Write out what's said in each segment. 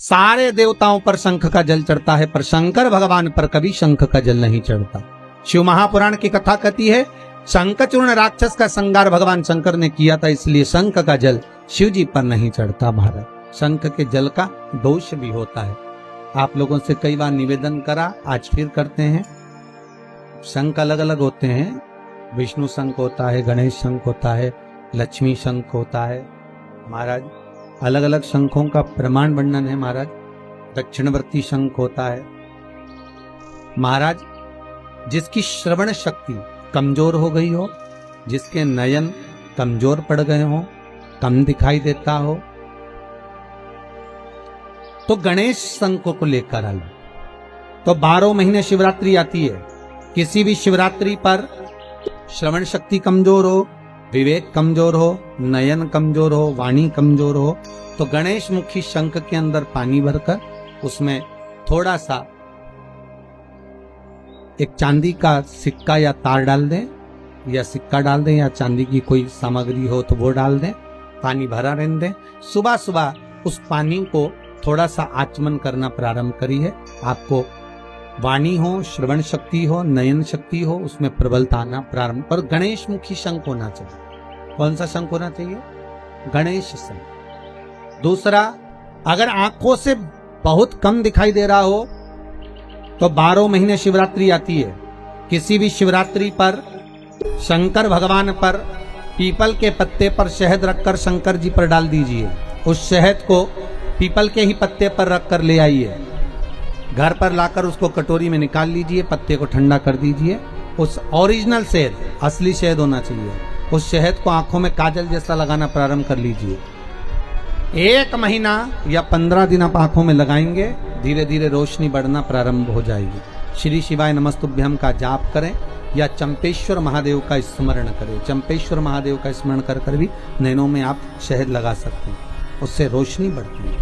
सारे देवताओं पर शंख का जल चढ़ता है, पर शंकर भगवान पर कभी शंख का जल नहीं चढ़ता। शिव महापुराण की कथा कहती है शंखचूर्ण राक्षस का संहार भगवान शंकर ने किया था, इसलिए शंख का जल शिव जी पर नहीं चढ़ता। महाराज, शंख के जल का दोष भी होता है। आप लोगों से कई बार निवेदन करा, आज फिर करते हैं। शंख अलग अलग होते हैं, विष्णु शंख होता है, गणेश शंख होता है, लक्ष्मी शंख होता है। महाराज, अलग अलग शंखों का प्रमाण वर्णन है। महाराज, दक्षिणवर्ती शंख होता है। महाराज, जिसकी श्रवण शक्ति कमजोर हो गई हो, जिसके नयन कमजोर पड़ गए हो, कम दिखाई देता हो, तो गणेश शंख को लेकर आइए। तो 12 महीने शिवरात्रि आती है, किसी भी शिवरात्रि पर श्रवण शक्ति कमजोर हो, विवेक कमजोर हो, नयन कमजोर हो, वाणी कमजोर हो, तो गणेश मुखी शंख के अंदर पानी भरकर उसमें थोड़ा सा एक चांदी का सिक्का या तार डाल दें, या सिक्का डाल दें, या चांदी की कोई सामग्री हो तो वो डाल दें, पानी भरा रहने दें। सुबह सुबह उस पानी को थोड़ा सा आचमन करना प्रारंभ करिए। आपको वाणी हो, श्रवण शक्ति हो, नयन शक्ति हो, उसमें प्रबलता आना प्रारंभ। पर गणेश मुखी शंख होना चाहिए। कौन सा शंख होना चाहिए? गणेश शंख। दूसरा, अगर आंखों से बहुत कम दिखाई दे रहा हो तो 12 महीने शिवरात्रि आती है, किसी भी शिवरात्रि पर शंकर भगवान पर पीपल के पत्ते पर शहद रखकर शंकर जी पर डाल दीजिए। उस शहद को पीपल के ही पत्ते पर रखकर ले आइए, घर पर लाकर उसको कटोरी में निकाल लीजिए, पत्ते को ठंडा कर दीजिए। उस ओरिजिनल शहद, असली शहद होना चाहिए, उस शहद को आंखों में काजल जैसा लगाना प्रारंभ कर लीजिए। 1 महीना या 15 दिन आप आंखों में लगाएंगे, धीरे धीरे रोशनी बढ़ना प्रारंभ हो जाएगी। श्री शिवाय नमस्तुभ्यम का जाप करें या चंपेश्वर महादेव का स्मरण करें। चंपेश्वर महादेव का स्मरण कर कर भी नैनों में आप शहद लगा सकते हैं, उससे रोशनी बढ़ती है।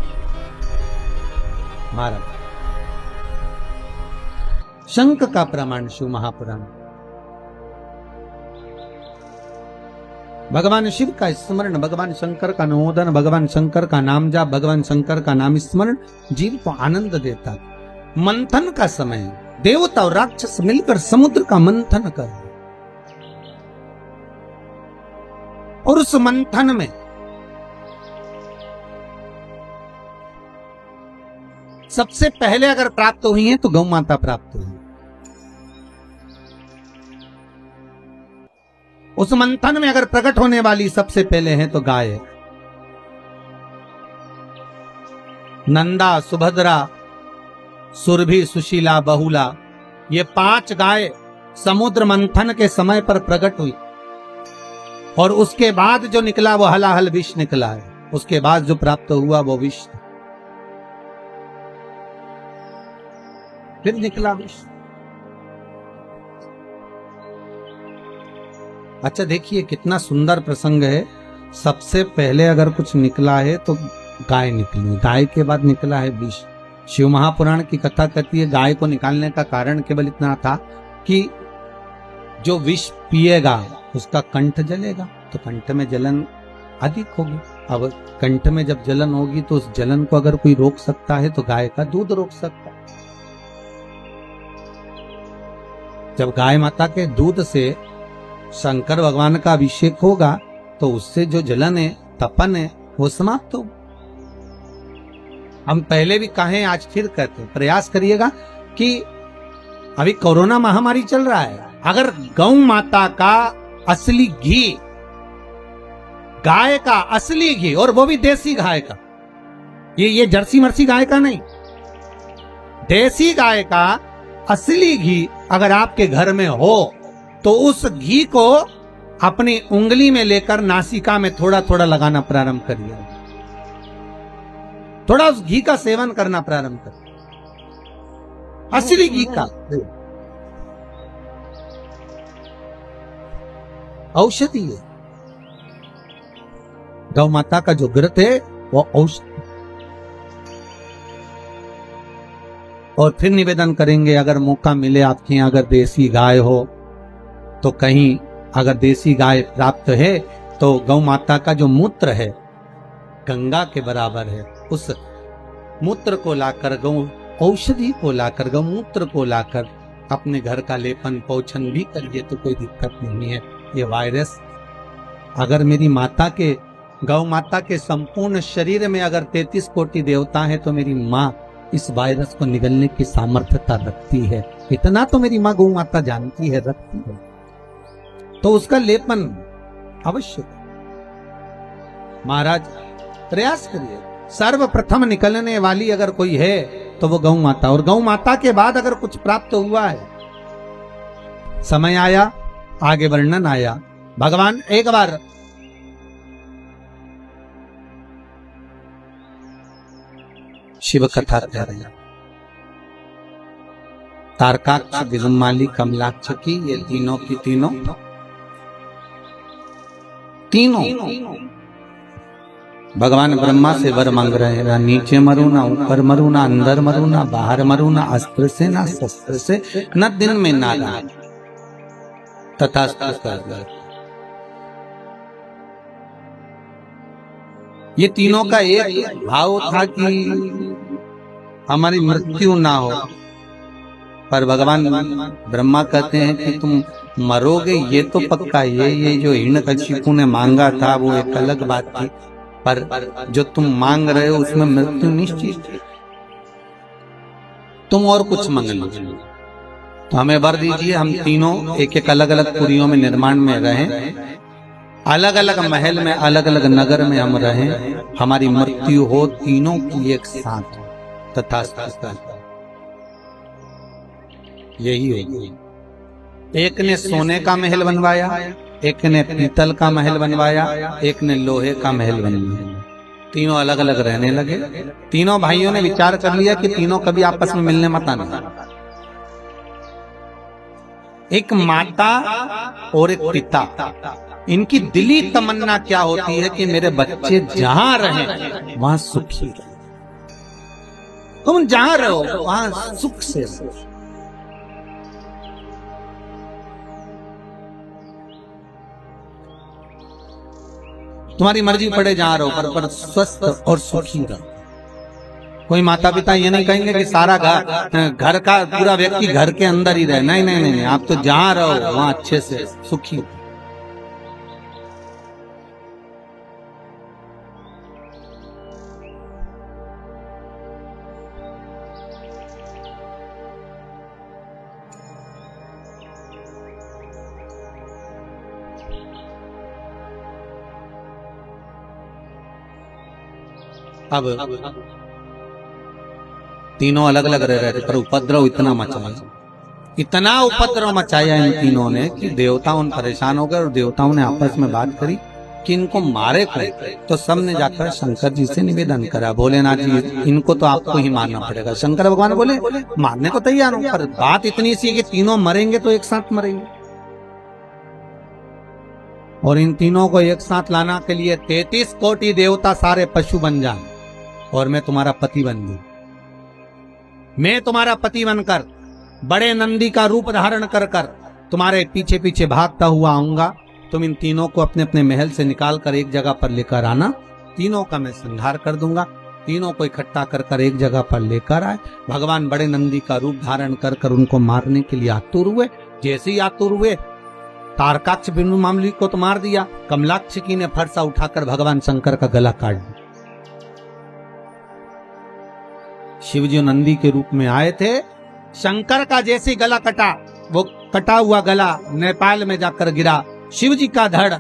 महाराज, शंख का प्रमाण शिव महापुराण। भगवान शिव का स्मरण, भगवान शंकर का नमोदन, भगवान शंकर का नाम जाप, भगवान शंकर का नाम स्मरण जीव को आनंद देता। मंथन का समय, देवता और राक्षस मिलकर समुद्र का मंथन कर, और उस मंथन में सबसे पहले अगर प्राप्त हुई है तो गौ माता प्राप्त हुई। उस मंथन में अगर प्रकट होने वाली सबसे पहले है तो गाय। नंदा, सुभद्रा, सुरभि, सुशीला, बहुला, ये 5 गाय समुद्र मंथन के समय पर प्रकट हुई, और उसके बाद जो निकला वो हलाहल विष निकला है। उसके बाद जो प्राप्त हुआ वो विष, फिर निकला विष। अच्छा, देखिए कितना सुंदर प्रसंग है। सबसे पहले अगर कुछ निकला है तो गाय निकली, गाय के बाद निकला है विष। शिव महापुराण की कथा कहती है गाय को निकालने का कारण केवल इतना था कि जो विष पिएगा उसका कंठ जलेगा, तो कंठ में जलन अधिक होगी। अब कंठ में जब जलन होगी तो उस जलन को अगर कोई रोक सकता है तो गाय का दूध रोक सकता है। जब गाय माता के दूध से शंकर भगवान का अभिषेक होगा तो उससे जो जलन है, तपन है, वो समाप्त हो। हम पहले भी कहें, आज फिर कहते हैं, प्रयास करिएगा कि अभी कोरोना महामारी चल रहा है, अगर गौ माता का असली घी, गाय का असली घी, और वो भी देसी गाय का, ये जर्सी मर्सी गाय का नहीं, देसी गाय का असली घी अगर आपके घर में हो तो उस घी को अपनी उंगली में लेकर नासिका में थोड़ा थोड़ा लगाना प्रारंभ करिए। थोड़ा उस घी का सेवन करना प्रारंभ करिए, असली घी का। औषधि है, गौ माता का जो व्रत है वो औषधि। और फिर निवेदन करेंगे, अगर मौका मिले आपके यहाँ अगर देसी गाय हो तो कहीं अगर देसी गाय प्राप्त है तो गौ माता का जो मूत्र है गंगा के बराबर है, उस मूत्र को लाकर, गौ औषधि को लाकर, गौमूत्र को लाकर अपने घर का लेपन पोषण भी करिए तो कोई दिक्कत नहीं है। ये वायरस अगर मेरी माता के, गौ माता के संपूर्ण शरीर में अगर 33 कोटि देवता है तो मेरी माँ इस वायरस को निगलने की सामर्थ्यता रखती है। इतना तो मेरी माँ गौ माता जानती है, रखती है, तो उसका लेपन अवश्य। महाराज प्रयास करिए, सर्वप्रथम निकलने वाली अगर कोई है तो वो गौ माता, और गौ माता के बाद अगर कुछ प्राप्त हुआ है, समय आया, आगे वर्णन आया। भगवान एक बार शिव कथा कह रहे हैं, तारकाक्ष, विदुमाली, कमलाक्ष की, ये तीनों की तीनों भगवान ब्रह्मा से वर मांग रहे हैं, ना नीचे मरू, ना ऊपर मरू, ना अंदर मरू, ना बाहर मरू, ना अस्त्र से, ना शस्त्र से, न दिन में ना रात, तथास्तु कर दे। ये तीनों का एक भाव था कि हमारी मृत्यु ना हो, पर भगवान ब्रह्मा कहते हैं कि तुम मरोगे ये तो पक्का। ये जो हिरण्यकशिपु ने मांगा था वो एक अलग बात थी, पर जो तुम मांग रहे हो उसमें मृत्यु निश्चित है। तुम और कुछ मांग लीजिए, तो हमें वर दीजिए, हम तीनों एक एक अलग अलग पुरियों में निर्माण में रहें, अलग अलग महल में, अलग अलग नगर में हम रहें, हमारी मृत्यु हो तीनों की एक साथ, तथास्तु। यही होगी। एक ने सोने का महल बनवाया, एक ने पीतल का महल बनवाया, एक ने लोहे का महल बनवाया। तीनों अलग अलग रहने लगे। तीनों भाइयों ने विचार कर लिया कि तीनों कभी आपस में मिलने मत आना। एक माता और एक पिता, इनकी दिली तमन्ना क्या होती है कि मेरे बच्चे जहां रहें वहां सुखी रहे। तुम जहां रहो वहां सुख से रहो। तुम्हारी मर्जी पड़े जहां रहो, पर स्वस्थ और सुखी रहो। कोई माता पिता ये नहीं कहेंगे कि सारा घर का पूरा व्यक्ति घर के अंदर ही रहे। नहीं नहीं नहीं, आप तो जहां रहो वहां अच्छे से सुखी हो। अब तीनों अलग अलग रह रहे थे, पर उपद्रव इतना मचाया इन तीनों ने कि देवता उन परेशान हो गए, और देवताओं ने आपस में बात करी कि इनको मारे कौन। तो सब ने जाकर शंकर जी से निवेदन करा, भोलेनाथ जी इनको तो आपको ही मारना पड़ेगा। शंकर भगवान बोले मारने को तैयार हूं, पर बात इतनी सी है कि तीनों मरेंगे तो एक साथ मरेंगे, और इन तीनों को एक साथ लाना के लिए 33 कोटि देवता सारे पशु बन जाए, और मैं तुम्हारा पति बन जाऊं। मैं तुम्हारा पति बनकर बड़े नंदी का रूप धारण कर कर तुम्हारे पीछे पीछे भागता हुआ आऊंगा। तुम इन तीनों को अपने अपने महल से निकाल कर एक जगह पर लेकर आना। तीनों का मैं संहार कर दूंगा। तीनों को इकट्ठा कर कर एक जगह पर लेकर आए। भगवान बड़े नंदी का रूप धारण कर कर उनको मारने के लिए आतुर हुए। जैसे ही आतुर हुए, तारकाक्ष बिनु मामली को तो मार दिया, कमलाक्ष की ने फरसा उठाकर भगवान शंकर का गला काट दिया। शिवजी नंदी के रूप में आए थे। शंकर का जैसे गला कटा, वो कटा हुआ गला नेपाल में जाकर गिरा। शिवजी का धड़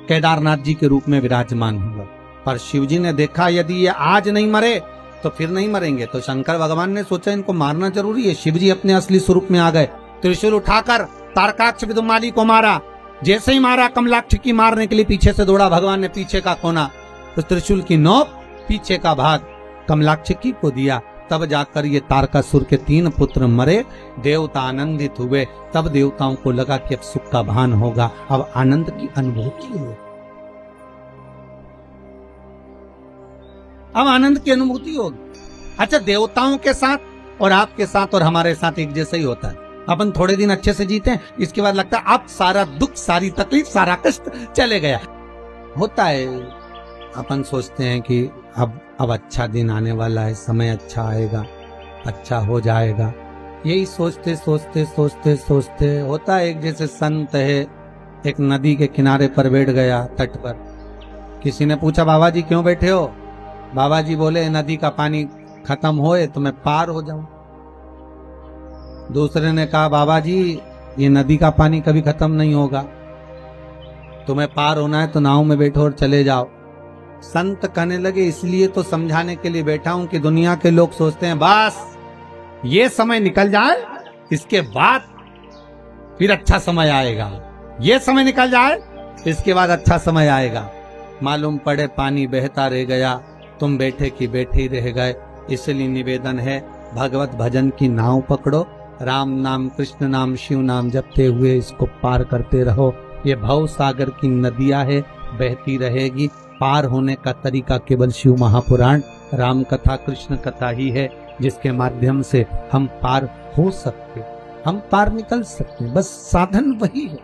केदारनाथ जी के रूप में विराजमान हुआ। पर शिवजी ने देखा यदि ये आज नहीं मरे तो फिर नहीं मरेंगे, तो शंकर भगवान ने सोचा इनको मारना जरूरी है। शिवजी अपने असली स्वरूप में आ गए। त्रिशूल उठाकर तारकाक्ष विदुमाली को मारा। जैसे ही मारा, कमलाक्ष की मारने के लिए पीछे से दौड़ा। भगवान ने पीछे का कोना, उस त्रिशूल की नोक, पीछे का भाग कमलाक्ष की को दिया। तब जाकर ये तारकासुर के 3 पुत्र मरे। देवता आनंदित हुए। तब देवताओं को लगा कि अब सुख का भान होगा, अब आनंद की अनुभूति होगी। अब आनंद की अनुभूति होगी। अच्छा, देवताओं के साथ और आपके साथ और हमारे साथ एक जैसा ही होता है। अपन थोड़े दिन अच्छे से जीते हैं, इसके बाद लगता है अब सारा दुख, सारी तकलीफ, सारा कष्ट चले गया। होता है। अपन सोचते हैं कि अब अब अच्छा दिन आने वाला है, समय अच्छा आएगा, अच्छा हो जाएगा। यही सोचते सोचते सोचते सोचते होता है, एक जैसे संत है, एक नदी के किनारे पर बैठ गया, तट पर। किसी ने पूछा, बाबा जी क्यों बैठे हो? बाबा जी बोले, नदी का पानी खत्म होए तो मैं पार हो जाऊं। दूसरे ने कहा, बाबा जी ये नदी का पानी कभी खत्म नहीं होगा, तुम्हें पार होना है तो नाव में बैठो और चले जाओ। संत कहने लगे, इसलिए तो समझाने के लिए बैठा हूं कि दुनिया के लोग सोचते हैं बस ये समय निकल जाए, इसके बाद फिर अच्छा समय आएगा, ये समय निकल जाए इसके बाद अच्छा समय आएगा। मालूम पड़े पानी बहता रह गया, तुम बैठे की बैठे ही रह गए। इसलिए निवेदन है, भगवत भजन की नाव पकड़ो, राम नाम कृष्ण नाम शिव नाम जपते हुए इसको पार करते रहो। ये भव सागर की नदियां है, बहती रहेगी। पार होने का तरीका केवल शिव महापुराण, राम कथा, कृष्ण कथा ही है जिसके माध्यम से हम पार हो सकते, हम पार निकल सकते, बस साधन वही है।